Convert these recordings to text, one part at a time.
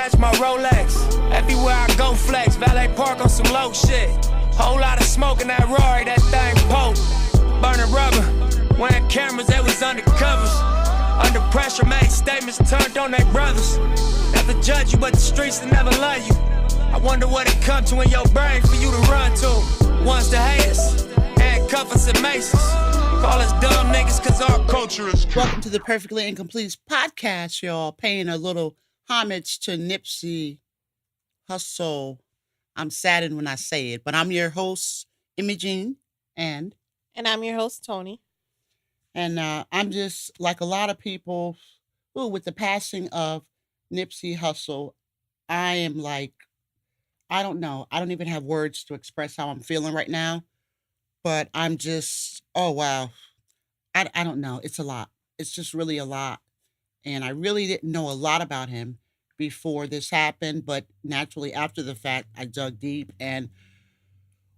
match my Rolex. Everywhere I go flex, valet park on some low shit. Whole lot of smoke in that Rory, that thing poke. Burning rubber, wearing cameras, they was undercovers. Under pressure, made statements, turned on their brothers. Never judge you, but the streets will never love you. I wonder what it come to in your brain for you to run to. One's the haters, and cuffers and maces. Call us dumb niggas cause our culture is true. Welcome to the Perfectly Incomplete podcast, y'all. Paying a little homage to Nipsey Hussle. I'm saddened when I say it, but I'm your host, Imogene, and I'm your host, Tony. And I'm just like a lot of people who, with the passing of Nipsey Hussle, I am like, I don't know. I don't even have words to express how I'm feeling right now. But I'm just, oh, wow. I don't know. It's a lot. It's just really a lot. And I really didn't know a lot about him before this happened. But naturally, after the fact, I dug deep. And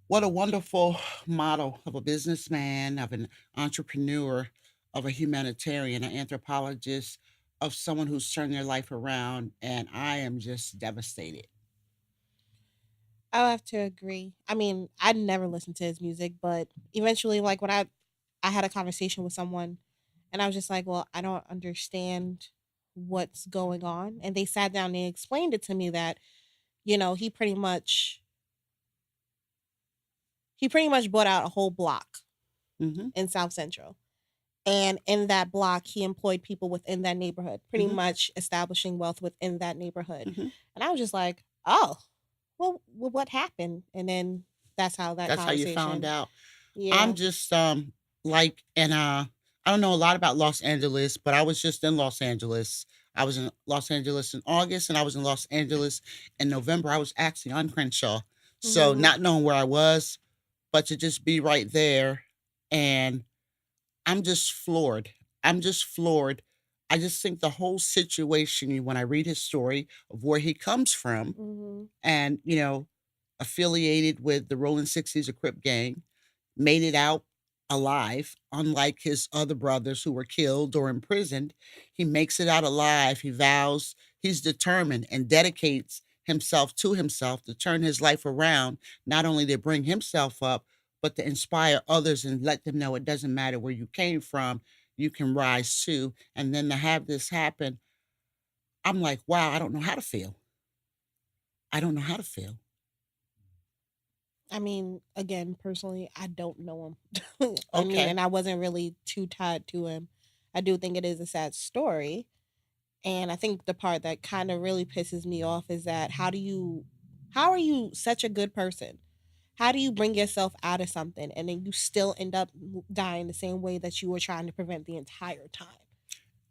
what a wonderful model of a businessman, of an entrepreneur, of a humanitarian, an anthropologist, of someone who's turned their life around. And I am just devastated. I'll have to agree. I mean, I never listened to his music, but eventually, like when I had a conversation with someone, and I was just like, "Well, I don't understand what's going on," and they sat down and they explained it to me that, he pretty much bought out a whole block Hmm. in South Central, and in that block, he employed people within that neighborhood, pretty Hmm. much establishing wealth within that neighborhood, Hmm. and I was just like, "Oh." Well, what happened? And then that's how that That's how you found conversation. out. I'm Yeah. just like and I don't know a lot about Los Angeles, but I was just in Los Angeles. I was in Los Angeles in August and I was in Los Angeles in November. I was actually on Crenshaw. So Hmm. not knowing where I was, but to just be right there and I'm just floored. I'm just floored. I just think the whole situation when I read his story of where he comes from Hmm. and, affiliated with the Rolling 60s, a Crip gang, made it out alive, unlike his other brothers who were killed or imprisoned. He makes it out alive. He vows he's determined and dedicates himself to turn his life around, not only to bring himself up, but to inspire others and let them know it doesn't matter where you came from, you can rise too. And then to have this happen, I'm like, wow, I don't know how to feel. I don't know how to feel. I mean, again, personally, I don't know him. I mean, Okay. and I wasn't really too tied to him. I do think it is a sad story. And I think the part that kind of really pisses me off is that how are you such a good person? How do you bring yourself out of something and then you still end up dying the same way that you were trying to prevent the entire time?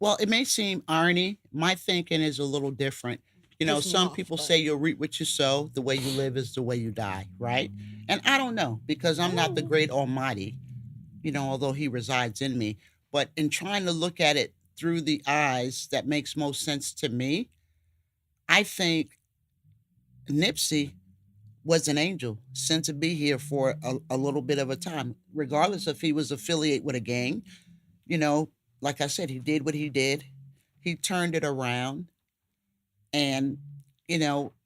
Well, it may seem irony. My thinking is a little different. Piss me Some off, people but say you'll reap what you sow. The way you live is the way you die, right? And I don't know because I'm not the great almighty, although he resides in me. But in trying to look at it through the eyes that makes most sense to me, I think Nipsey was an angel sent to be here for a little bit of a time, regardless if he was affiliated with a gang. You know, like I said, he did what he did. He turned it around and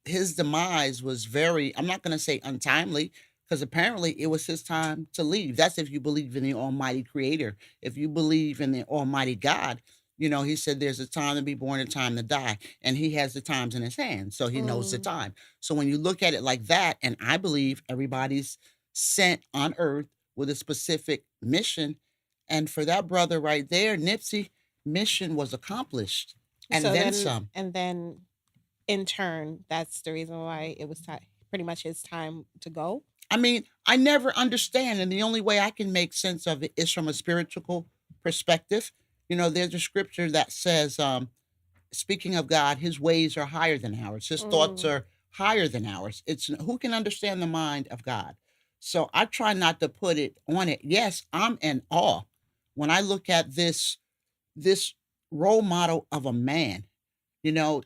his demise was very, I'm not going to say untimely, because apparently it was his time to leave. That's if you believe in the almighty creator. If you believe in the almighty God, he said there's a time to be born, a time to die, and he has the times in his hands, so he knows the mm, time. So when you look at it like that, and I believe everybody's sent on earth with a specific mission, and for that brother right there, Nipsey, mission was accomplished and so then then some. and then in turn, that's the reason why it was pretty much his time to go. I mean, I never understand, and the only way I can make sense of it is from a spiritual perspective. There's a scripture that says, speaking of God, his ways are higher than ours, his thoughts Mm, are higher than ours. It's who can understand the mind of God? So I try not to put it on it. Yes, I'm in awe when I look at this role model of a man,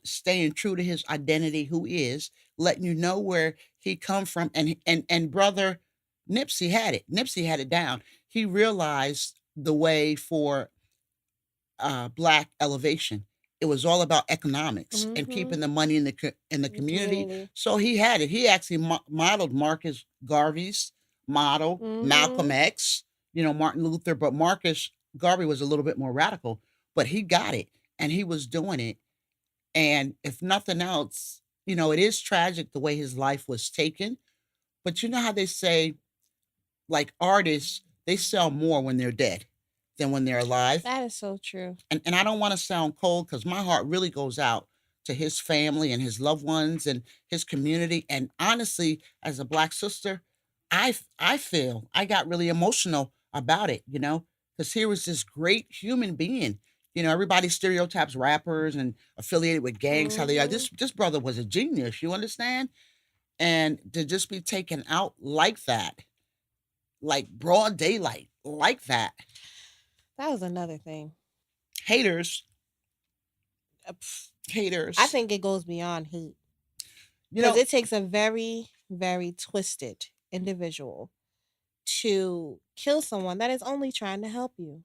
staying true to his identity, who he is, letting you know where he come from, and brother Nipsey had it. Nipsey had it down. He realized the way for black elevation, it was all about economics and Mm-hmm. keeping the money in in the The community. community. So he had it. He actually modeled Marcus Garvey's model, Malcolm Mm-hmm. X, Martin Luther, but Marcus Garvey was a little bit more radical, but he got it and he was doing it. And if nothing else, it is tragic the way his life was taken. But you know how they say, like artists, they sell more when they're dead than when they're alive. That is so true. And I don't want to sound cold because my heart really goes out to his family and his loved ones and his community. And honestly, as a black sister, I feel I got really emotional about it, because here was this great human being. Everybody stereotypes rappers and affiliated with gangs how they are. Mm-hmm. This brother was a genius, you understand? And to just be taken out like that, like broad daylight, like that. That was another thing. Haters, Pff, I haters. think it goes beyond hate You because know, it takes a very, very twisted individual to kill someone that is only trying to help you,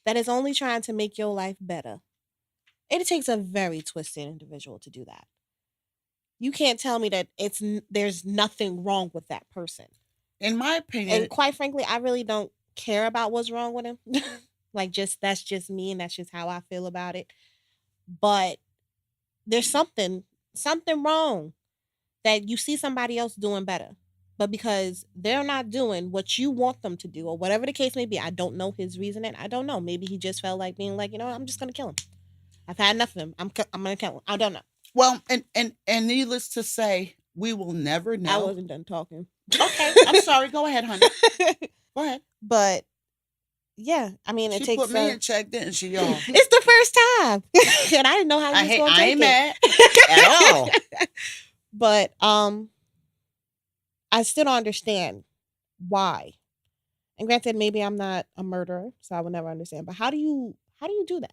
that is only trying to make your life better. It takes a very twisted individual to do that. You can't tell me that there's nothing wrong with that person. in my And opinion, quite frankly, I really don't care about what's wrong with him. Like just that's just me and that's just how I feel about it. But there's something wrong that you see somebody else doing better. But because they're not doing what you want them to do or whatever the case may be, I don't know his reasoning. I don't know. Maybe he just felt like being like, I'm just going to kill him. I've had enough of him. I'm going to kill him. I don't know. well, and needless to say, we will never I know. wasn't done talking. Okay, I'm sorry. Go ahead, honey. Go ahead. But yeah, I mean, it She takes put me in check, didn't she, y'all? It's the first time. And I didn't know how you was going to I take ain't it. mad at all. But I still don't understand why. And granted, maybe I'm not a murderer, so I will never understand. But how do you do that?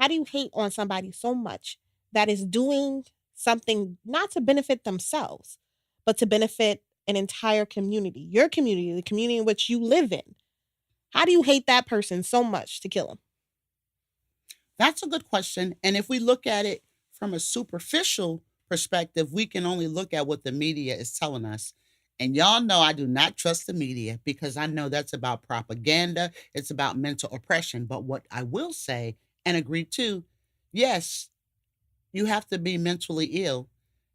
How do you hate on somebody so much that is doing something not to benefit themselves, but to benefit an entire community, your community, the community in which you live in? How do you hate that person so much to kill him? That's a good question. And if we look at it from a superficial perspective, we can only look at what the media is telling us. And y'all know I do not trust the media because I know that's about propaganda, it's about mental oppression. But what I will say and agree to, yes, you have to be mentally ill.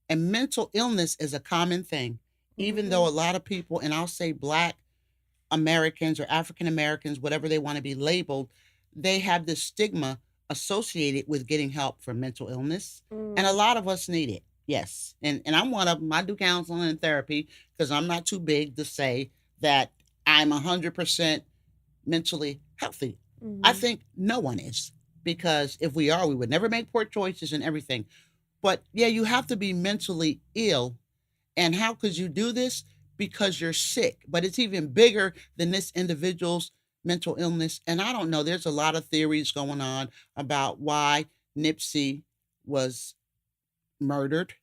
And mental illness is a common thing, even though Mm-hmm. a lot of people, and I'll say black Americans or African Americans, whatever they want to be labeled, they have this stigma associated with getting help for mental illness. And a Mm. lot of us need it. Yes. And I'm one of them. I do counseling and therapy because I'm not too big to say that I'm 100% mentally healthy. I Mm-hmm. think no one is because if we are, we would never make poor choices and everything. But yeah, you have to be mentally ill. And how could you do this? Because you're sick. But it's even bigger than this individual's mental illness. And I don't know, there's a lot of theories going on about why Nipsey was murdered.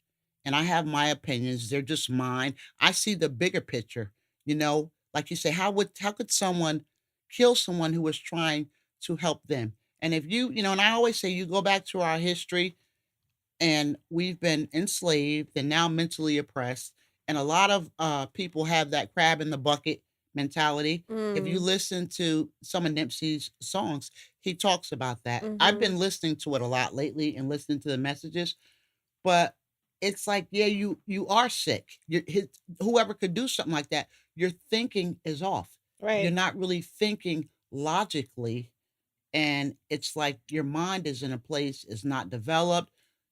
And I have my opinions. They're just mine. I see the bigger picture. Like you say, how could someone kill someone who was trying to help them? And if and I always say you go back to our history and we've been enslaved and now mentally oppressed. And a lot of people have that crab in the bucket mentality. If you Mm. listen to some of Nipsey's songs, he talks about that. I've Mm-hmm. been listening to it a lot lately and listening to the messages, but it's like, yeah, you are sick. Whoever could do something like that, your thinking is off. You're Right. not really thinking logically, and it's like your mind is in a place is not developed.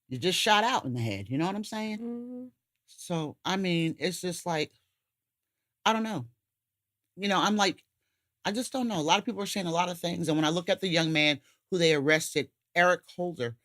You just shot out in the head. You know what I'm saying? Mm-hmm. So I mean, it's just like I don't know. I'm like I just don't know. A lot of people are saying a lot of things, and when I look at the young man who they arrested, Eric Holder,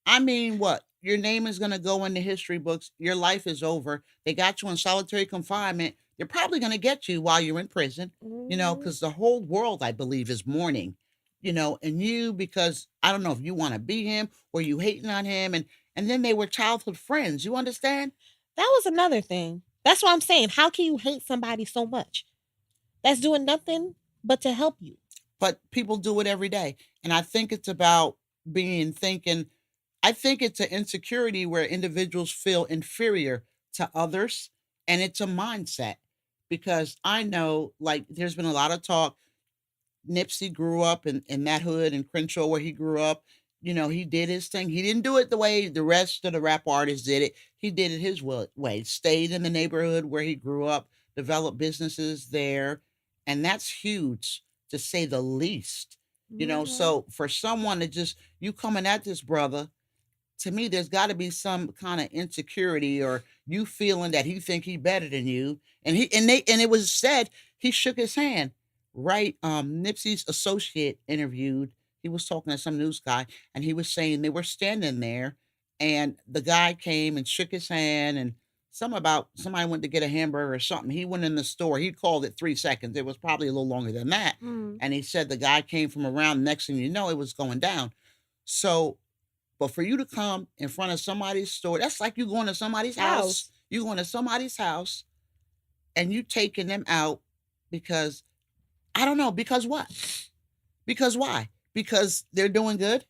I mean, what? Your name is going to go in the history books. Your life is over. They got you in solitary confinement. They're probably going to get you while you're in prison, Mm-hmm. because the whole world, I believe, is mourning, and you, because I don't know if you want to be him or you hating on him. And then they were childhood friends. You understand? That was another thing. That's what I'm saying. How can you hate somebody so much that's doing nothing but to help you? But people do it every day. And I think it's about being thinking, I think it's an insecurity where individuals feel inferior to others, and it's a mindset. Because I know, like, there's been a lot of talk. Nipsey grew up in that hood in Crenshaw where he grew up. He did his thing. He didn't do it the way the rest of the rap artists did it. He did it his way. Stayed in the neighborhood where he grew up, developed businesses there, and that's huge to say the least. Hmm. So for someone to just you coming at this brother, to me, there's got to be some kind of insecurity or you feeling that he think he better than you. And it was said he shook his hand. Right. Nipsey's associate interviewed. He was talking to some news guy, and he was saying they were standing there, and the guy came and shook his hand, and some about somebody went to get a hamburger or something. He went in the store. He called it 3 seconds. It was probably a little longer than that. Mm. And he said the guy came from around. Next thing you know, it was going down. So but for you to come in front of somebody's store, that's like you going to somebody's house. House. You going to somebody's house and you taking them out because I don't know, because what? Because why? Because they're doing good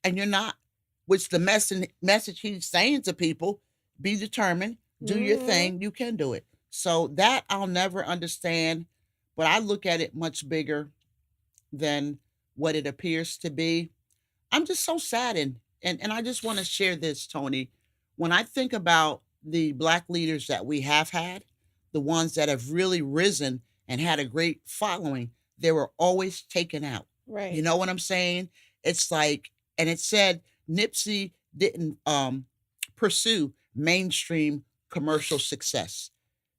and you're not. Which the message he's saying to people, be determined, do your Hmm. thing, you can do it. So that I'll never understand, but I look at it much bigger than what it appears to be. I'm just so saddened. And I just want to share this, Tony. When I think about the black leaders that we have had, the ones that have really risen and had a great following, they were always taken out. You Right. know what I'm saying? It's like, and it said Nipsey didn't pursue mainstream commercial success.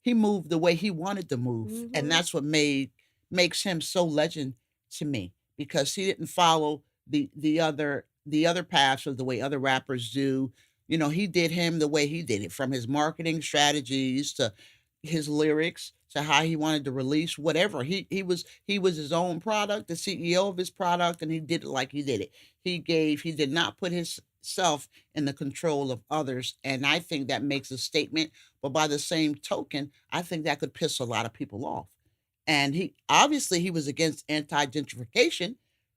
He moved the way he wanted to move, and Hmm. that's what makes him so legend to me because he didn't follow the other paths of the way other rappers do. He did him the way he did it, from his marketing strategies to his lyrics to how he wanted to release whatever. He was his own product, the CEO of his product, and he did it like he did it. He did not put himself in the control of others, and I think that makes a statement. But by the same token, I think that could piss a lot of people off. And he was against anti-gentrification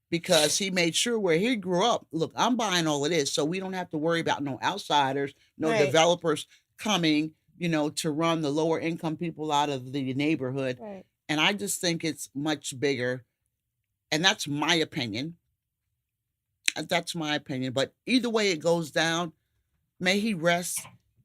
because he made sure where he grew up, look, I'm buying all of this, so we don't have to worry about no outsiders, no Right. developers coming, to run the lower income people out of the neighborhood. Right. And I just think it's much bigger. And that's my opinion. That's my opinion. But either way it goes down, may he rest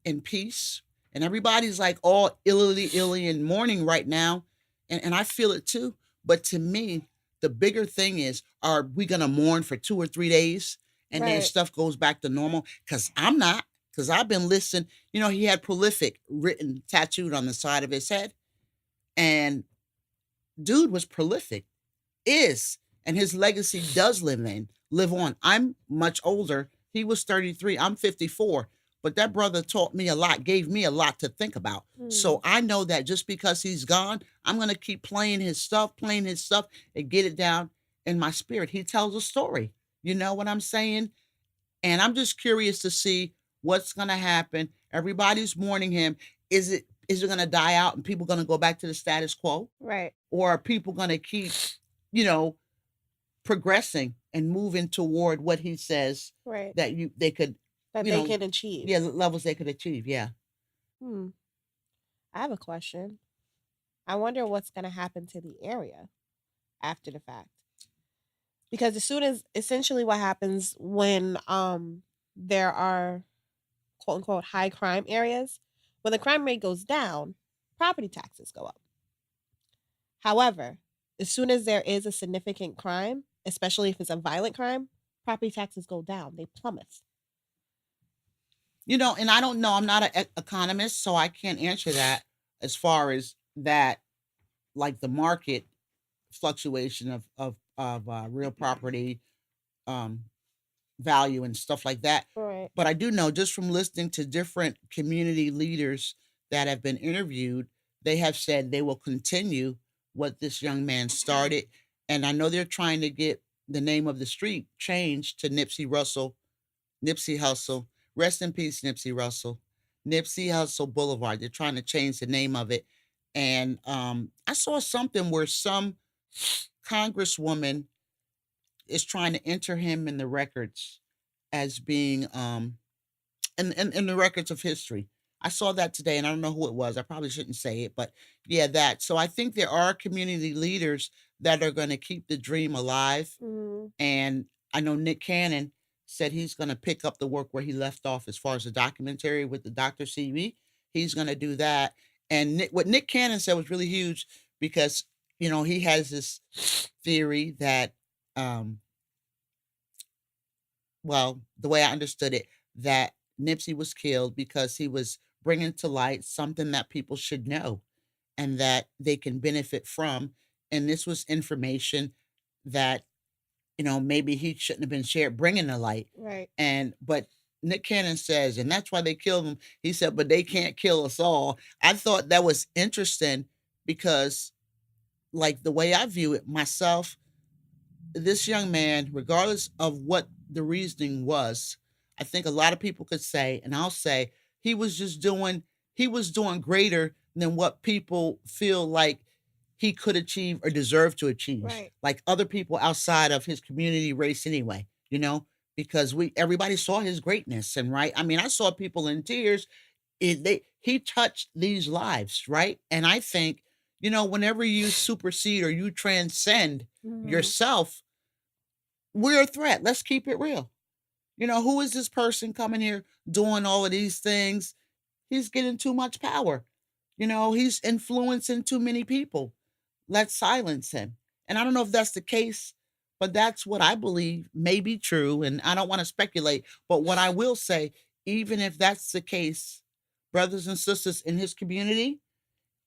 in peace. And everybody's like all illy in mourning right now. And I feel it too. But to me, the bigger thing is, are we going to mourn for 2 or 3 days and then Right. stuff goes back to normal? Because I'm not. Because I've been listening. He had prolific written tattooed on the side of his head. And dude was prolific, is, and his legacy does live on. I'm much older. He was 33. I'm 54. But that brother taught me a lot, gave me a lot to think about. Mm. So I know that just because he's gone, I'm going to keep playing his stuff, and get it down in my spirit. He tells a story. You know what I'm saying? And I'm just curious to see what's going to happen. Everybody's mourning him. Is it going to die out and people going to go back to the status quo? Right. Or are people going to keep, you know, progressing and moving toward what he says Right. that they could, That you they know, can achieve. yeah, levels they could achieve. Yeah. Hmm. I have a question. I wonder what's going to happen to the area after the fact. Because as soon as essentially what happens when there are quote unquote high crime areas, when the crime rate goes down, property taxes go up. However, as soon as there is a significant crime, especially if it's a violent crime, property taxes go down. They plummet. And I don't know. I'm not an economist, so I can't answer that as far as that, like the market fluctuation of real property um, value and stuff like that. Right. But I do know, just from listening to different community leaders that have been interviewed, they have said they will continue what this young man started. And I know they're trying to get the name of the street changed to Nipsey Hussle. Rest in peace, Nipsey Russell. Nipsey Hussle Boulevard. They're trying to change the name of it. And I saw something where some congresswoman is trying to enter him in the records as being in the records of history. I saw that today and I don't know who it was. I probably shouldn't say it, but yeah, that. So I think there are community leaders that are going to keep the dream alive. Mhm. And I know Nick Cannon said he's going to pick up the work where he left off as far as the documentary with the Dr. CB. He's going to do that. And what Nick Cannon said was really huge because, he has this theory that, um, well, the way I understood it, that Nipsey was killed because he was bringing to light something that people should know and that they can benefit from. And this was information that, maybe he shouldn't have been shared, bringing to light. Right. But Nick Cannon says, and that's why they killed him. He said, but they can't kill us all. I thought that was interesting because, like, the way I view it myself, this young man, regardless of what the reasoning was, I think a lot of people could say, and I'll say, he was just doing, he was doing greater than what people feel like he could achieve or deserve to achieve. Right. Like other people outside of his community race anyway, because everybody saw his greatness. And right, I mean, I saw people in tears. He touched these lives, right? And I think, whenever you supersede or you transcend Mhm. yourself, we're a threat. Let's keep it real. Who is this person coming here doing all of these things? He's getting too much power. He's influencing too many people. Let's silence him. And I don't know if that's the case, but that's what I believe may be true. And I don't want to speculate, but what I will say, even if that's the case, brothers and sisters in his community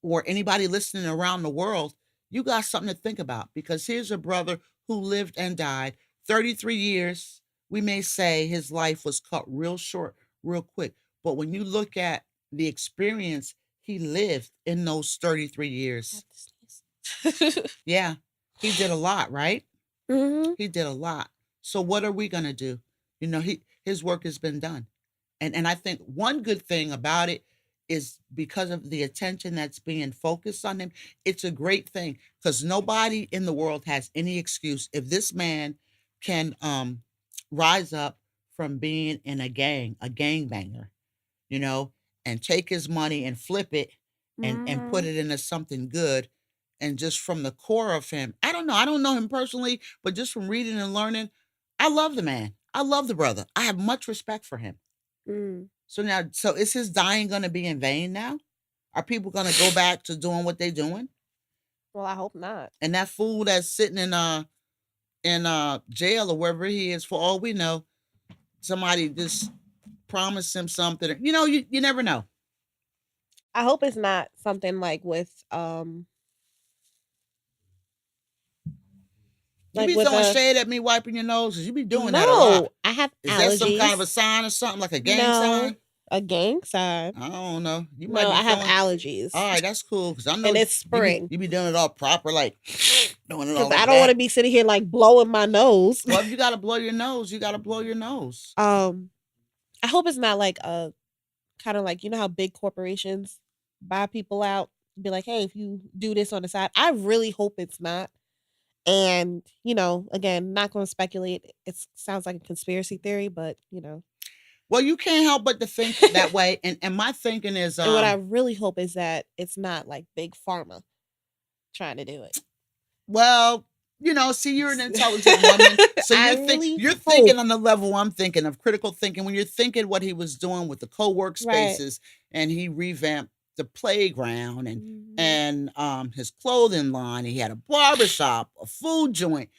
or anybody listening around the world, you got something to think about because here's a brother who lived and died 33 years. We may say his life was cut real short, real quick. But when you look at the experience he lived in those 33 years, yeah, he did a lot, right? Mhm. He did a lot. So what are we going to do? His work has been done. And I think one good thing about it is because of the attention that's being focused on him, it's a great thing because nobody in the world has any excuse if this man can rise up from being in a gangbanger, you know, and take his money and flip it and put Mhm. it into something good. And just from the core of him, I don't know him personally, but just from reading and learning, I love the man. I love the brother. I have much respect for him. Mm. So is his dying going to be in vain now? Are people going to go back to doing what they're doing? Well, I hope not. And that fool that's sitting in jail or wherever he is, for all we know, somebody just promised him something. You never know. I hope it's not something like with You be with throwing a shade at me, wiping your nose, 'cause you be doing that a lot. no. I have Is that some kind of a allergies. sign or something, like a gang No, sign? a gang sign. I don't know. You might No, be I have throwing. allergies, All right, that's cool because I know and it's you be spring. you be doing it all proper, like doing it all Because like I don't want that. to be sitting here like blowing my nose. Well, if you gotta blow your nose, you gotta blow your nose. I hope it's not like a kind of like how big corporations buy people out, be like, hey, if you do this on the side. I really hope it's not. And again, not going to speculate. It sounds like a conspiracy theory, but Well, you can't help but to think that way. And my thinking is, and what I really hope is that it's not like big pharma trying to do it. well, see, you're an intelligent woman, so I you're really thinking hope. on the level I'm thinking of critical thinking when you're thinking what he was doing with the co-work Right. spaces, and he revamped the playground and Mhm. his clothing line. He had a barbershop, a food joint.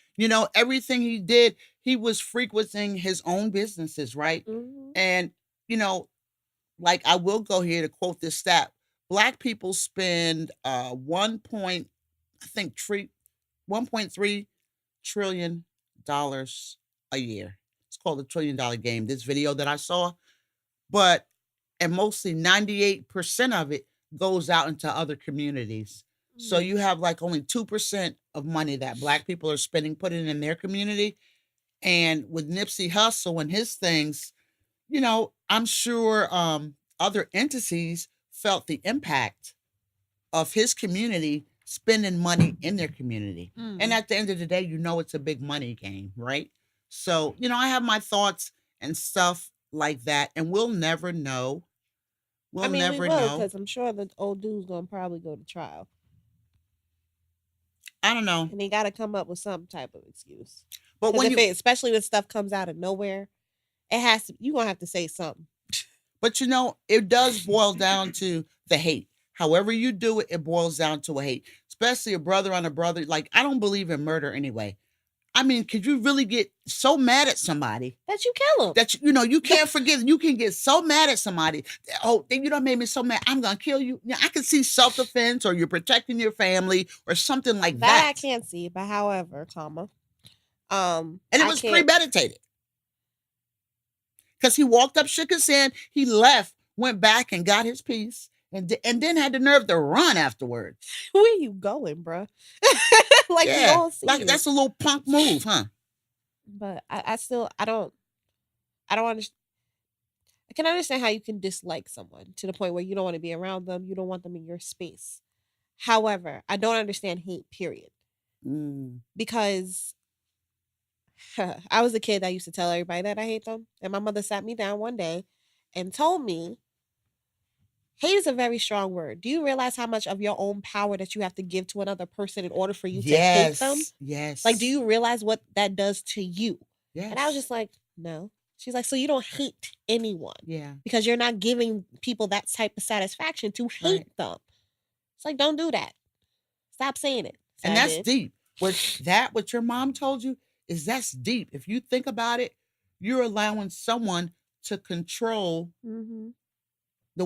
Everything he did, he was frequenting his own businesses, right? Mhm. And you know, like I will go here to quote this stat: Black people spend 1.3 trillion dollars a year. It's called the $1 trillion game. This video that I saw, but and mostly 98% of it goes out into other communities. So Mhm. you have like only 2% of money that Black people are spending, putting in their community. And with Nipsey Hussle and his things, I'm sure other entities felt the impact of his community spending money in their community. And Mm. at the end of the day, it's a big money game, right? So, I have my thoughts and stuff like that, and we'll never know. I We'll mean, we never will, know. because I'm sure the old dude's gonna probably go to trial, I don't know. and he got to come up with some type of excuse. But Because when if you it, especially when stuff comes out of nowhere, it has to. You gonna have to say something. But it does boil down to the hate. However you do it, it boils down to a hate, especially a brother on a brother. Like, I don't believe in murder anyway. I mean, could you really get so mad at somebody That you kill him. that you can't forgive? You can get so mad at somebody. Oh, then you don't make me so mad. I'm gonna kill you. Yeah, I can see self-defense, or you're protecting your family, or something like That I that. can't see, but however, And it I was can't. premeditated because he walked up, shook his hand, he left, went back and got his piece, and then had the nerve to run afterwards. Where you going, bruh? Like we Yeah, all see like you. that's a little punk move, huh? But I still I don't understand. I can understand how you can dislike someone to the point where you don't want to be around them, you don't want them in your space. However, I don't understand hate, period. Mm. Because I was a kid that used to tell everybody that I hate them. And my mother sat me down one day and told me, hate is a very strong word. Do you realize how much of your own power that you have to give to another person in order for you to hate them? Yes, Like, do you realize what that does to you? yes. And I was just like, no. She's like, so you don't hate anyone yeah, because you're not giving people that type of satisfaction to hate Right. them. It's like, don't do that. Stop saying it. So and I that's did. deep. What your mom told you that's deep. If you think about it, you're allowing someone to control Mm-hmm. the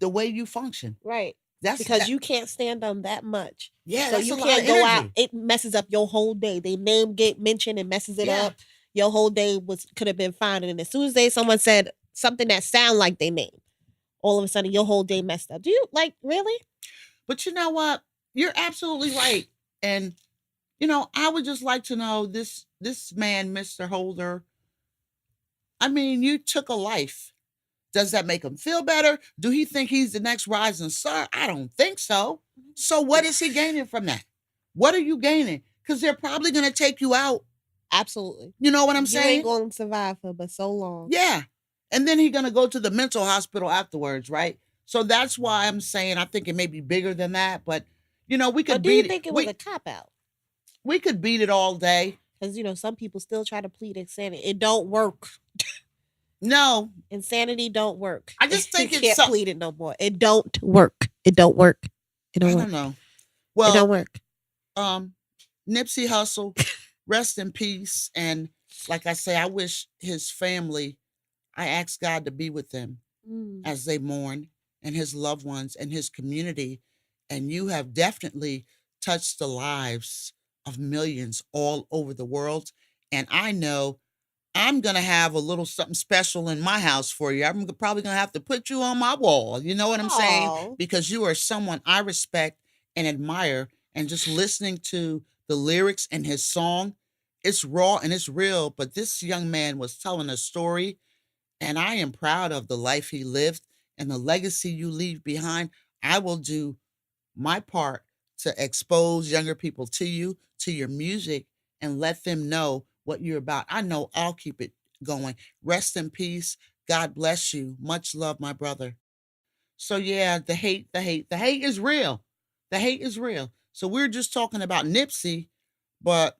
way you function. Right. That's Because you can't stand them that much. yeah, So that's you a lot can't of go out. energy. It messes up your whole day. They name get mentioned and messes it Yeah. up. Your whole day could have been fine. And then as soon as someone said something that sound like they name, all of a sudden your whole day messed up. Do you really? But you know what? You're absolutely right. And I would just like to know this man, Mr. Holder. I mean, you took a life. Does that make him feel better? Do he think he's the next rising star? I don't think so. So what is he gaining from that? What are you gaining? Because they're probably going to take you out. Absolutely. You know what I'm You saying? ain't going to survive for but so long. Yeah. And then he's going to go to the mental hospital afterwards, right? So that's why I'm saying I think it may be bigger than that. But, we could But do you beat think it. it was a cop out? We could beat it all day. Because, some people still try to plead insanity. It don't work. No. Insanity don't work. I just think you it's can't plead it no more. It don't work. It don't work. It I don't don't work. know. It Well, don't work. Nipsey Hussle, rest in peace. And like I say, I wish his family, I ask God to be with them Mm. as they mourn, and his loved ones and his community. And you have definitely touched the lives of millions all over the world. And I know I'm going to have a little something special in my house for you. I'm probably going to have to put you on my wall. You know what I'm saying? Aw. Because you are someone I respect and admire. And just listening to the lyrics in his song, it's raw and it's real. But this young man was telling a story, and I am proud of the life he lived and the legacy you leave behind. I will do my part to expose younger people to you, to your music, and let them know what you're about. I know I'll keep it going. Rest in peace. God bless you. Much love, my brother. So yeah, the hate is real. The hate is real. So we're just talking about Nipsey, but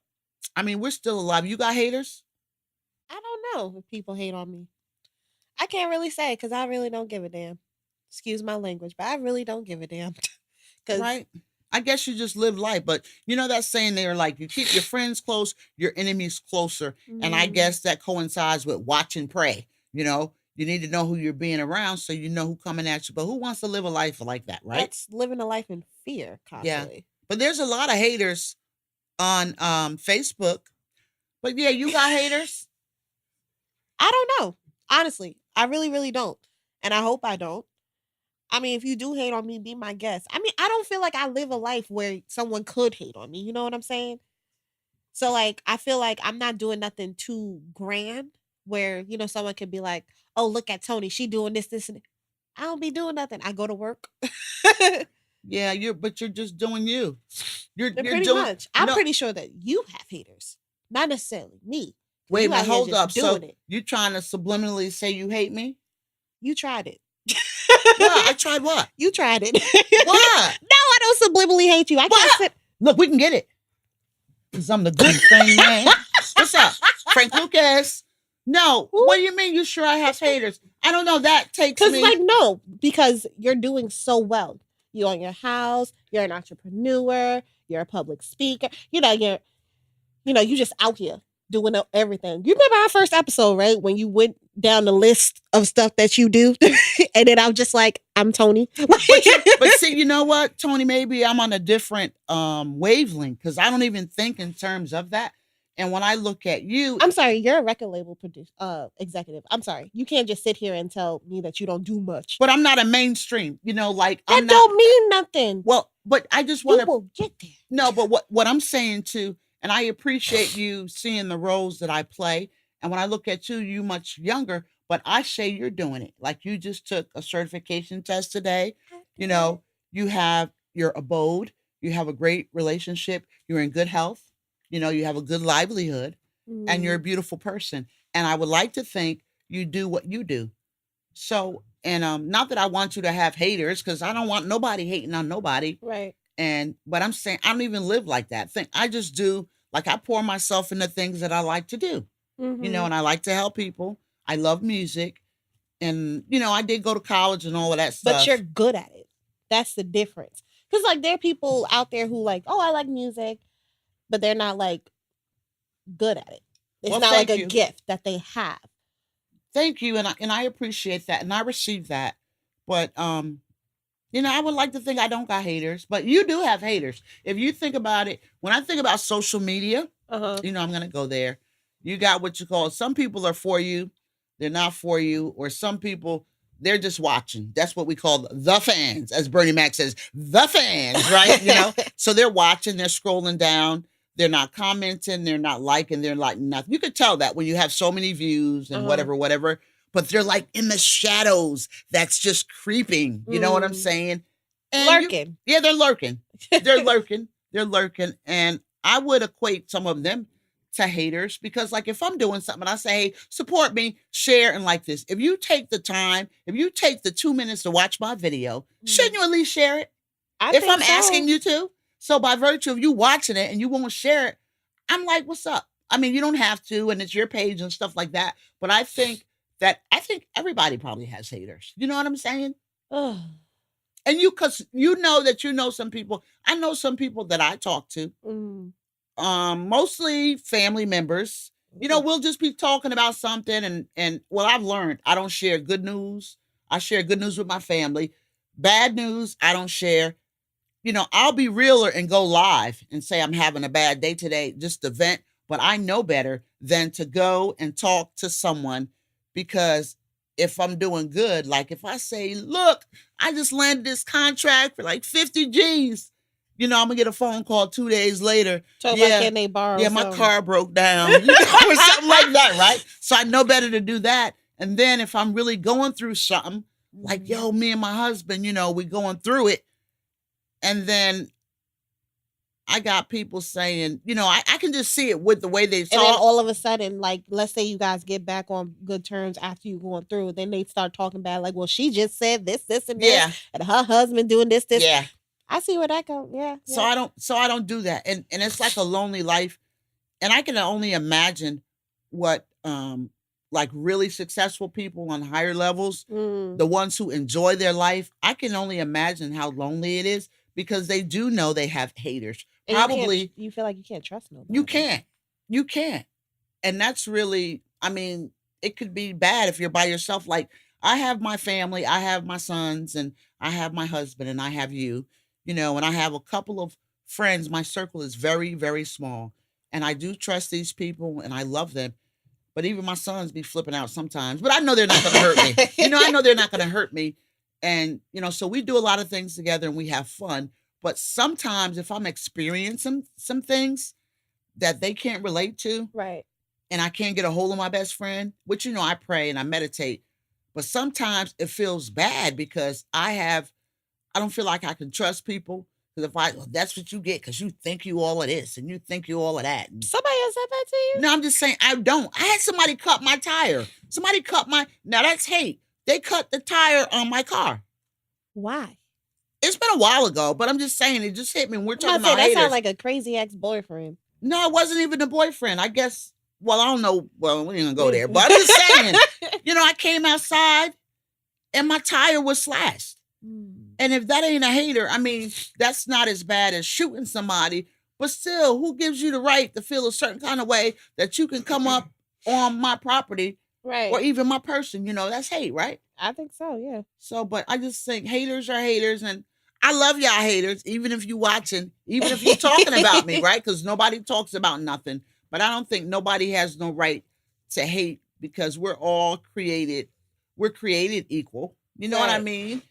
I mean, we're still alive. You got haters? I don't know if people hate on me. I can't really say because I really don't give a damn. Excuse my language, but I really don't give a damn. Because Right? I guess you just live life, but that saying they're like, you keep your friends close, your enemies closer. And I guess that coincides with watch and pray. You need to know who you're being around so you know who coming at you. But who wants to live a life like that, right? that's living a life in fear Yeah. constantly. But there's a lot of haters on Facebook. But yeah, you got haters. I don't know. Honestly, I really, really don't. And I hope I don't. I mean, if you do hate on me, be my guest. I mean, I don't feel like I live a life where someone could hate on me. You know what I'm saying? So, I feel like I'm not doing nothing too grand where, someone could be like, oh, look at Tony. She doing this, and I don't be doing nothing. I go to work. Yeah, but you're just doing you. You're Pretty doing much. I'm no. pretty sure that you have haters, not necessarily me. Wait a You minute, out here hold just up. So doing it. you trying to subliminally say you hate me? You tried it. What? I tried what? You tried it. What? No, I don't subliminally hate you. I can't What? sit. Look, we can get it. Because I'm the good thing, man. What's up? Frank Lucas. No. Who? What do you mean you sure I have haters? I don't know. That takes Because me. like no, because you're doing so well. You own your house. You're an entrepreneur. You're a public speaker. You just out here doing everything. You remember our first episode, right? When you went down the list of stuff that you do, and then I'm just like, I'm Tony. but see, you know what, Tony? Maybe I'm on a different wavelength because I don't even think in terms of that. And when I look at you, I'm sorry, you're a record label executive. I'm sorry, you can't just sit here and tell me that you don't do much. but I'm not a mainstream. Like That I'm not. don't mean nothing. Well, but I just You want to. will get there. No, but what I'm saying too, and I appreciate you seeing the roles that I play. And when I look at you much younger, but I say you're doing it. Like you just took a certification test today. You know, you have your abode, you have a great relationship, you're in good health, you have a good livelihood, and you're a beautiful person. And I would like to think you do what you do. So, and not that I want you to have haters, because I don't want nobody hating on nobody. Right. But I'm saying I don't even live like that. I just do like I pour myself into things that I like to do, Mhm. and I like to help people. I love music, and I did go to college and all of that stuff. But you're good at it. That's the difference. Because like there are people out there who like, oh, I like music, but they're not like good at it. It's Well, not like thank a you. gift that they have. Thank you, and I appreciate that, and I receive that. But I would like to think I don't got haters, but you do have haters. If you think about it, when I think about social media, Uh-huh. I'm gonna go there. You got what you call some people are for you, they're not for you, or some people they're just watching. That's what we call the fans, as Bernie Mac says, the fans, right? So they're watching, they're scrolling down, they're not commenting, they're not liking, they're like nothing. You could tell that when you have so many views and whatever, but they're like in the shadows. That's just creeping. You know what I'm saying? And Lurking. yeah, they're lurking. They're lurking. They're lurking. And I would equate some of them to haters because, like, if I'm doing something and I say, hey, support me, share, and like this. If you take the time, if you take the 2 minutes to watch my video, shouldn't you at least share it? If I'm asking you to. So by virtue of you watching it and you won't share it, I'm like, what's up? I mean, you don't have to, and it's your page and stuff like that. But I think everybody probably has haters. You know what I'm saying? Ugh. And because that some people. I know some people that I talk to, mostly family members. We'll just be talking about something, and well, I've learned I don't share good news. I share good news with my family. Bad news, I don't share. I'll be realer and go live and say I'm having a bad day today, just to vent. But I know better than to go and talk to someone, because if I'm doing good, like if I say, look, I just landed this contract for like 50 G's, I'm gonna get a phone call 2 days later. Can they borrow? Yeah, my car broke down, or something like that, right? So I know better to do that. And then if I'm really going through something, like, yo, me and my husband, we going through it. And then I got people saying, I can just see it with the way they talk. And then all of a sudden, like, let's say you guys get back on good terms after you going through, then they start talking about like, well, she just said this, and this, and her husband doing this. Yeah. I see where that goes. Yeah. So I don't do that. And it's like a lonely life. And I can only imagine what like really successful people on higher levels, the ones who enjoy their life, I can only imagine how lonely it is, because they do know they have haters. And probably you feel like you can't trust nobody. You can't. And that's really, I mean, it could be bad if you're by yourself. Like, I have my family, I have my sons, and I have my husband, and I have you, and I have a couple of friends. My circle is very, very small, and I do trust these people, and I love them. But even my sons be flipping out sometimes. But I know they're not going to hurt me. I know they're not going to hurt me. And, so we do a lot of things together and we have fun. But sometimes if I'm experiencing some things that they can't relate to, right, and I can't get a hold of my best friend, which, I pray and I meditate. But sometimes it feels bad because I I don't feel like I can trust people. Because that's what you get because you think you all of this and you think you all of that. Somebody else said that to you? No, I'm just saying I don't. I had somebody cut my tire. Now that's hate. They cut the tire on my car. Why? It's been a while ago, but I'm just saying it just hit me. We're talking about haters. That sounds like a crazy ex-boyfriend. No, it wasn't even a boyfriend. I guess, well, I don't know. Well, we ain't gonna go there, but I'm just saying, I came outside and my tire was slashed. And if that ain't a hater, I mean, that's not as bad as shooting somebody, but still, who gives you the right to feel a certain kind of way that you can come up on my property, right? Or even my person, that's hate, right? I think so, yeah. So, but I just think haters are haters, and I love y'all haters, even if you watching, even if you're talking about me, right? Because nobody talks about nothing. But I don't think nobody has no right to hate because we're created equal. You know what I mean?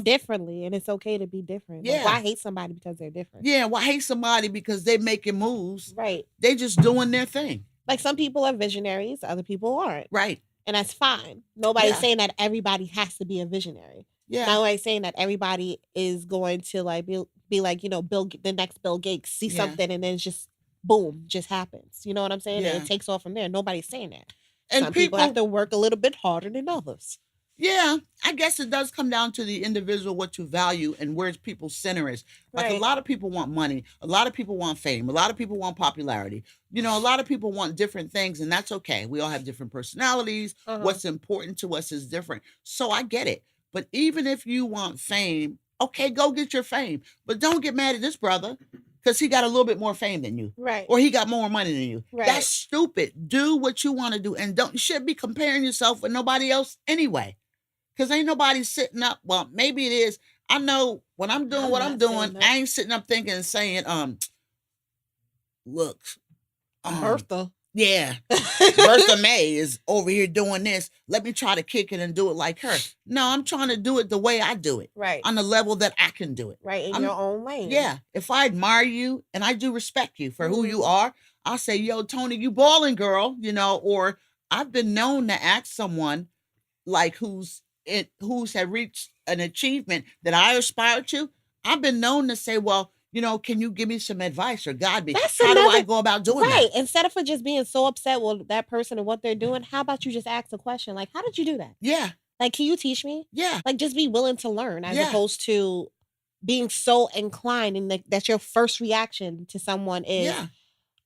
Differently, and it's okay to be different. Yeah. Why hate somebody because they're different? Yeah, why hate somebody because they're making moves? Right. They just doing their thing. Like some people are visionaries, other people aren't. Right. And that's fine. Nobody's saying that everybody has to be a visionary. Yeah. Nobody's saying that everybody is going to like be like, the next Bill Gates, see something and then just boom, just happens. You know what I'm saying? Yeah. And it takes off from there. Nobody's saying that. And some people have to work a little bit harder than others. Yeah, I guess it does come down to the individual, what you value and where people's center is. Like a lot of people want money. A lot of people want fame. A lot of people want popularity. A lot of people want different things, and that's okay. We all have different personalities. What's important to us is different. So I get it. But even if you want fame, okay, go get your fame. But don't get mad at this brother because he got a little bit more fame than you. Right. Or he got more money than you. Right. That's stupid. Do what you want to do. And you shouldn't be comparing yourself with nobody else anyway. Because ain't nobody sitting up. Well, maybe it is. I know when I'm doing what I'm doing, I ain't sitting up thinking and saying, look. Bertha. Yeah. Bertha May is over here doing this. Let me try to kick it and do it like her. No, I'm trying to do it the way I do it. Right. On the level that I can do it. Right. In your own lane. Yeah. If I admire you and I do respect you for who you are, I'll say, yo, Tony, you balling, girl, or I've been known to ask someone like who's had reached an achievement that I aspire to. I've been known to say, well, can you give me some advice or guide me? How do I go about doing that? Right. Instead of just being so upset with that person and what they're doing, how about you just ask a question? Like, how did you do that? Yeah. Like, can you teach me? Yeah. Like, just be willing to learn as opposed to being so inclined and that's your first reaction to someone is,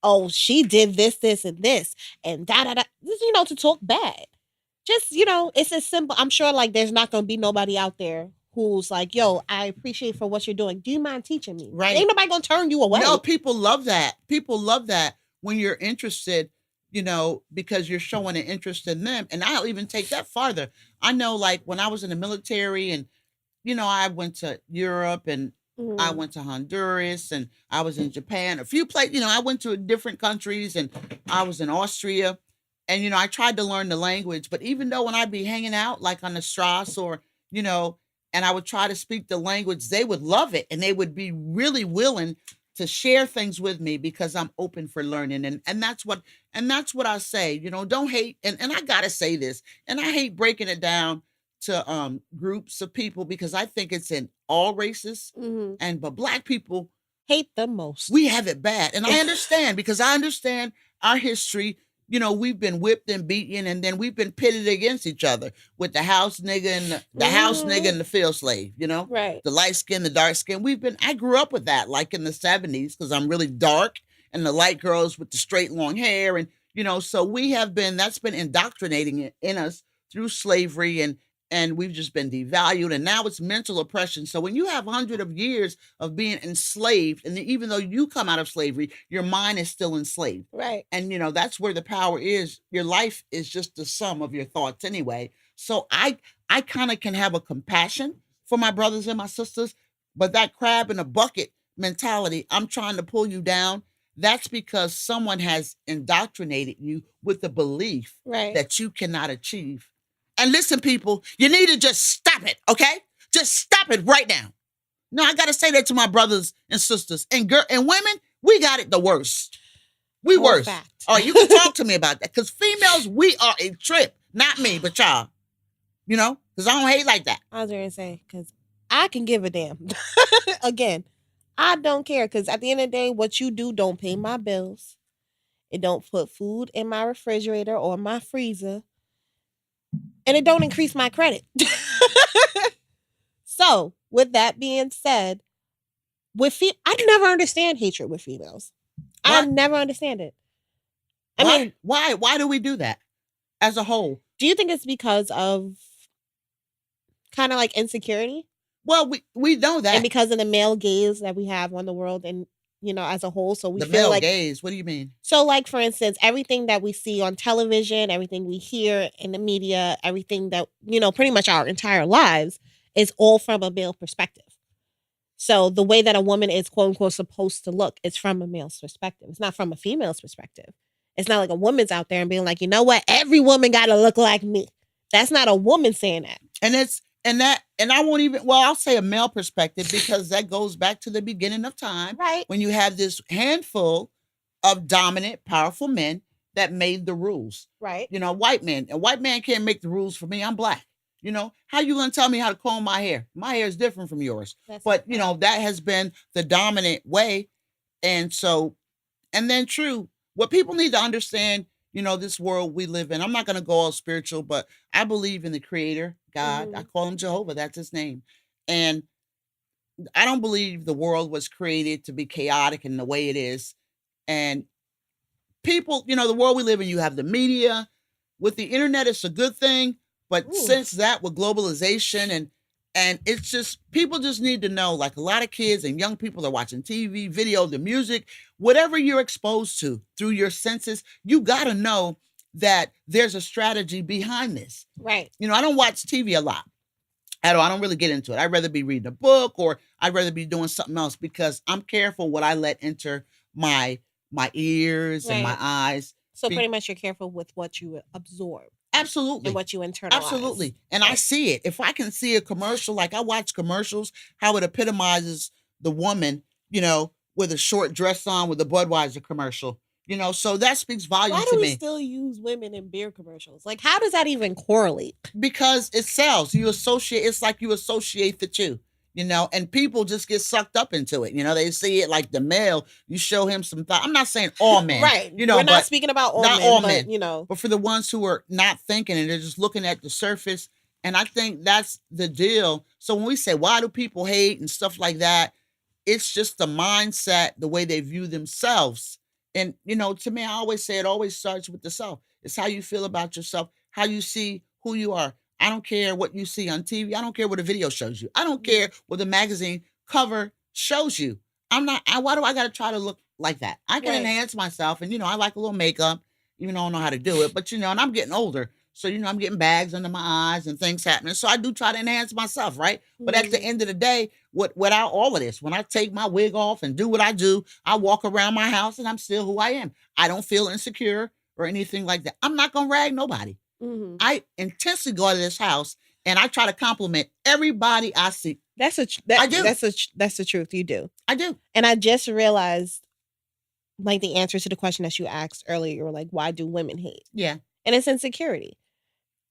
oh, she did this, this, and this, and da-da-da, to talk bad. Just, it's as simple. I'm sure like there's not going to be nobody out there who's like, yo, I appreciate for what you're doing. Do you mind teaching me? Right. Ain't nobody going to turn you away. No, people love that. People love that when you're interested, because you're showing an interest in them. And I'll even take that farther. I know like when I was in the military and, I went to Europe and I went to Honduras and I was in Japan, a few places, I went to different countries and I was in Austria. And, I tried to learn the language, but even though when I'd be hanging out, like on the Strasse or, and I would try to speak the language, they would love it. And they would be really willing to share things with me because I'm open for learning. And that's what I say, don't hate. And I got to say this, and I hate breaking it down to groups of people because I think it's in all races. But Black people hate the most. We have it bad. And I understand because I understand our history. We've been whipped and beaten, and then we've been pitted against each other with the house nigga and the house nigga and the field slave, Right. The light skin, the dark skin. I grew up with that, like in the 70s, because I'm really dark, and the light girls with the straight long hair. And, so that's been indoctrinating in us through slavery and we've just been devalued, and now it's mental oppression. So when you have hundreds of years of being enslaved, and even though you come out of slavery, your mind is still enslaved. Right. And, that's where the power is. Your life is just the sum of your thoughts anyway. So I kind of can have a compassion for my brothers and my sisters, but that crab in a bucket mentality, I'm trying to pull you down. That's because someone has indoctrinated you with the belief that you cannot achieve. And listen, people, you need to just stop it, okay? Just stop it right now. No, I got to say that to my brothers and sisters. And women, we got it the worst. We worse. Oh, you can talk to me about that. Because females, we are a trip. Not me, but y'all. Because I don't hate like that. I was going to say, because I can give a damn. Again, I don't care because at the end of the day, what you do don't pay my bills. It don't put food in my refrigerator or my freezer, and it don't increase my credit. So, with that being said, I never understand hatred with females. I Why? never understand it. I Why? mean, Why do we do that as a whole? do you think it's because of kind of like insecurity Well, we know and that because of the male gaze that we have on the world and as a whole? So we the feel male like gaze. What do you mean? so like for instance, everything that we see on television, everything we hear in the media, everything that pretty much our entire lives is all from a male perspective. So the way that a woman is quote unquote supposed to look is from a male's perspective. It's not from a female's perspective. It's not like a woman's out there and being like, you know what, every woman got to look like me. That's not a woman saying that. And it's and I won't even, well, I'll say a male perspective because that goes back to the beginning of time Right. when you have this handful of dominant, powerful men that made the rules. Right. White men. A white man can't make the rules for me. I'm black. How you gonna tell me how to comb my hair? My hair is different from yours. That's But that has been the dominant way. And so, and then true, what people need to understand, this world we live in. I'm not gonna go all spiritual, but I believe in the creator, God. I call him Jehovah, that's his name. And I don't believe the world was created to be chaotic in the way it is. And people, the world we live in, you have the media. With the internet, it's a good thing. But Ooh. since that, with globalization and it's just, people just need to know, like a lot of kids and young people are watching TV, video, the music, whatever you're exposed to through your senses, you got to know that there's a strategy behind this. Right. I don't watch TV a lot at all. I don't really get into it. I'd rather be reading a book or I'd rather be doing something else because I'm careful what I let enter my ears and my Right. eyes. So Be- pretty much you're careful with what you absorb Absolutely. and what you internalize. Absolutely. And I Right. see it. If I can see a commercial, like I watch commercials, how it epitomizes the woman, with a short dress on with a Budweiser commercial, so that speaks volumes Why to do we me still use women in beer commercials? Like, how does that even correlate? because it sells. It's like you associate the two. And people just get sucked up into it. They see it like the male, you show him some thought. I'm not saying all men, Right. We're not but speaking about all not men, all but men. But for the ones who are not thinking and they're just looking at the surface, and I think that's the deal. So when we say, why do people hate and stuff like that, it's just the mindset, the way they view themselves. And, to me, I always say it always starts with the self. It's how you feel about yourself, how you see who you are. I don't care what you see on TV. I don't care what a video shows you. I don't care what the magazine cover shows you. Why do I got to try to look like that? I can Right. enhance myself. And, I like a little makeup, even though I don't know how to do it. But, and I'm getting older. So, I'm getting bags under my eyes and things happening. So I do try to enhance myself, right? But at the Mhm. end of the day, without all of this, when I take my wig off and do what I do, I walk around my house and I'm still who I am. I don't feel insecure or anything like that. I'm not going to rag nobody. Mhm. I intensely go to this house and I try to compliment everybody I see. That's I do. that's the truth. You do. I do. And I just realized, like, the answer to the question that you asked earlier. You were like, why do women hate? Yeah. And it's insecurity.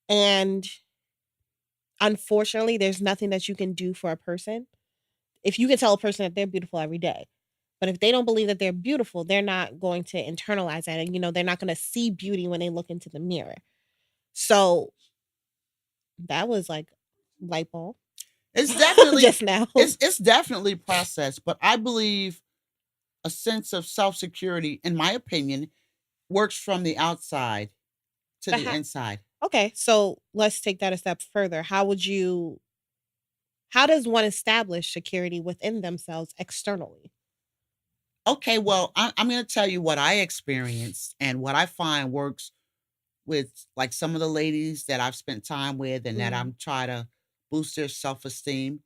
And unfortunately, there's nothing that you can do for a person. If you can tell a person that they're beautiful every day, but if they don't believe that they're beautiful, they're not going to internalize that. And, they're not going to see beauty when they look into the mirror. So that was like light bulb. It's definitely just now. it's definitely processed, but I believe a sense of self-security, in my opinion, works from the outside to But the inside. Okay, so let's take that a step further. How does one establish security within themselves externally? Okay, well, I'm going to tell you what I experienced and what I find works with like some of the ladies that I've spent time with and that Mhm. I'm trying to boost their self-esteem.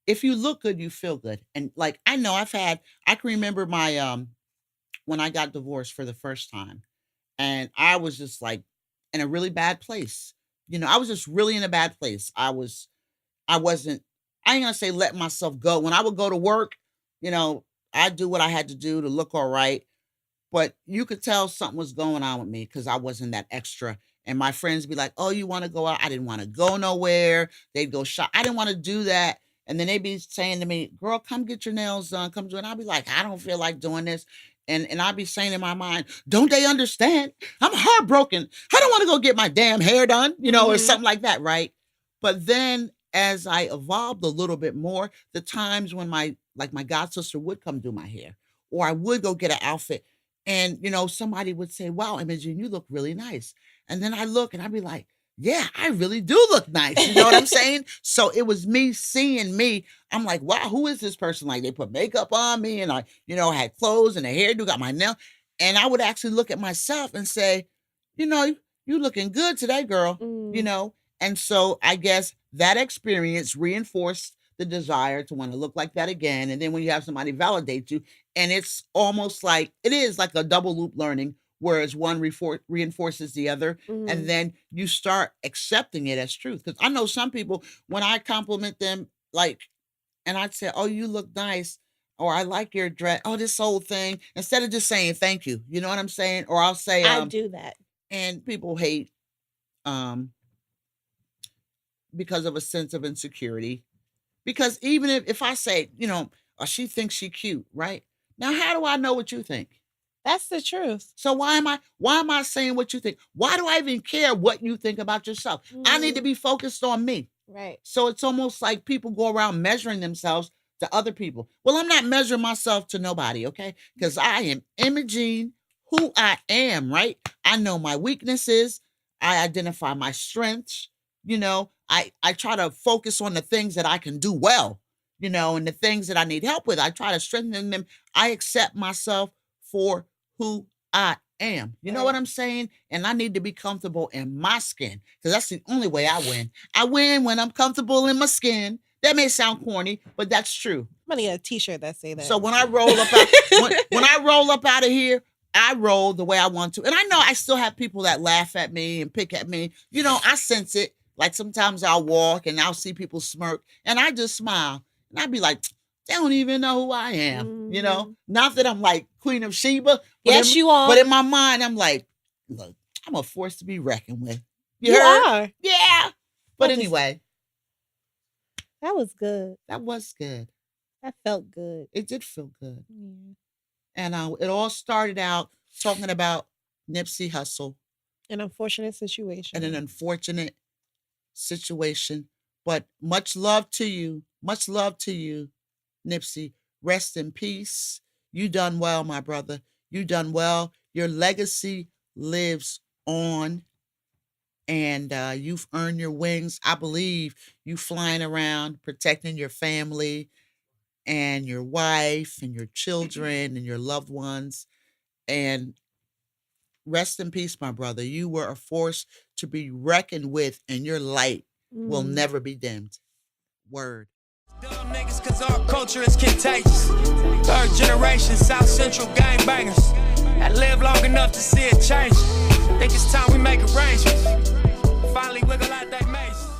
If you look good, you feel good. And like I know I can remember my when I got divorced for the first time and I was just like in a really bad place. I was just really in a bad place. I wasn't, I ain't gonna say let myself go. When I would go to work, I do what I had to do to look all right. But you could tell something was going on with me because I wasn't that extra. And my friends be like, oh, you want to go out? I didn't want to go nowhere. They'd go shop. I didn't want to do that. And then they be saying to me, girl, come get your nails done. Come do it. And I'll be like, I don't feel like doing this. And I'll be saying in my mind, don't they understand? I'm heartbroken. I don't want to go get my damn hair done, or something like that, right? But then as I evolved a little bit more, the times when my god sister would come do my hair, or I would go get an outfit, and somebody would say, wow, Imogen, you look really nice. And then I look and I'd be like, yeah, I really do look nice. You know what I'm saying? So it was me seeing me. I'm like, wow, who is this person? Like, they put makeup on me, and I, had clothes and a hairdo, got my nail. And I would actually look at myself and say, you looking good today, girl, And so I guess that experience reinforced the desire to want to look like that again. And then when you have somebody validate you, and it's almost like, it is like a double loop learning, whereas one reinforces the other. And then you start accepting it as truth. Because I know some people, when I compliment them, and I'd say, oh, you look nice, or I like your dress, oh, this whole thing, instead of just saying thank you, you know what I'm saying? Or I'll say, I do that. And people hate because of a sense of insecurity. Because even if I say, or she thinks she cute, right? Now, how do I know what you think? That's the truth. So why am I saying what you think? Why do I even care what you think about yourself? I need to be focused on me. Right. So it's almost like people go around measuring themselves to other people. Well, I'm not measuring myself to nobody, okay? Because I am Imogen, who I am, right? I know my weaknesses. I identify my strengths. I try to focus on the things that I can do well, and the things that I need help with. I try to strengthen them. I accept myself for who I am. You know what I'm saying? And I need to be comfortable in my skin, because that's the only way I win. I win when I'm comfortable in my skin. That may sound corny, but that's true. I'm gonna get a t-shirt that say that. So when I roll up out, when I roll up out of here, I roll the way I want to. And I know I still have people that laugh at me and pick at me. I sense it. Like sometimes I'll walk and I'll see people smirk and I just smile. And I'd be like, they don't even know who I am, Not that I'm like Queen of Sheba. Yes, you are. But in my mind, I'm like, look, I'm a force to be reckoned with. You are. Yeah. But anyway. That was good. That was good. That felt good. It did feel good. Yeah. And it all started out talking about Nipsey Hussle. An unfortunate situation. And an unfortunate situation. But much love to you. Much love to you, Nipsey. Rest in peace. You done well, my brother. You done well. Your legacy lives on. And you've earned your wings. I believe you flying around, protecting your family and your wife and your children and your loved ones. And rest in peace, my brother. You were a force to be reckoned with, and your light will never be dimmed. Word. Dumb niggas, cause our culture is contagious. Third generation South Central gangbangers. I live long enough to see it change. Think it's time we make arrangements. Finally wiggle out that maze.